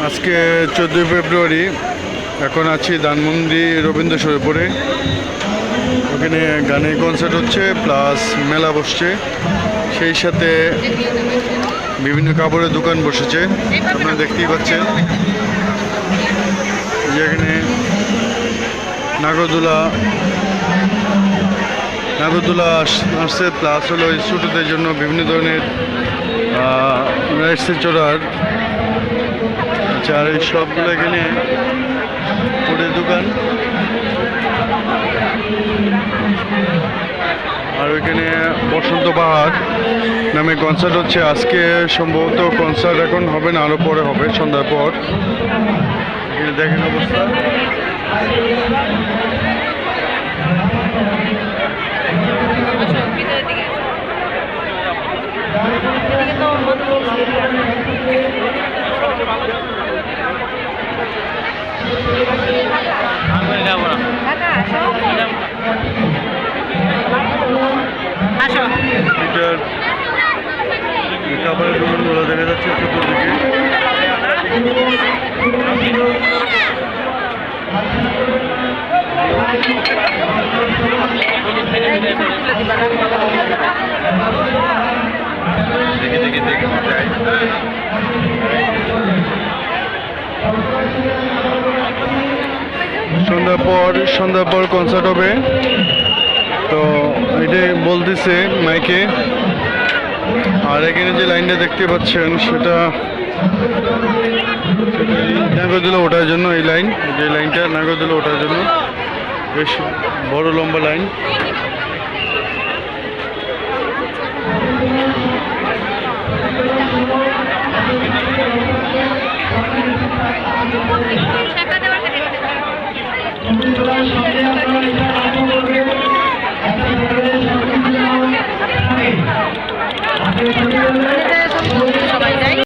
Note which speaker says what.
Speaker 1: আজকে 14 ফেব্রুয়ারি। এখন আছি ধানমন্ডি রবীন্দ্র সরোবরে। ওখানে গানের কনসার্ট হচ্ছে, প্লাস মেলা বসছে, সেই সাথে বিভিন্ন কাপড়ের দোকান বসেছে। আপনারা দেখতেই পাচ্ছেন যে এখানে নাগরদোলা আসছে, প্লাস হলো ছোটোদের জন্য বিভিন্ন ধরনের রাইডসে চড়ার আর এই সবগুলো এখানে ফুডের দোকান। আর ওইখানে বসন্ত বাহার নামে কনসার্ট হচ্ছে। আজকে সম্ভবত কনসার্ট এখন হবে না, আরও পরে হবে, সন্ধ্যার পর। এখানে দেখেন অবস্থা। এটার খাবারের দোকানগুলো দেখা যাচ্ছে চতুর্দিকে। দেখে যায় সন্ধ্যার পর কনসার্ট হবে, তো এটাই বলতেছে মাইকে। আর এখানে যে লাইনটা দেখতে পাচ্ছেন সেটা নাগরদোলা ওঠার জন্য। এই লাইনটা নাগরদোলা ওঠার জন্য, বেশ বড় লম্বা লাইন।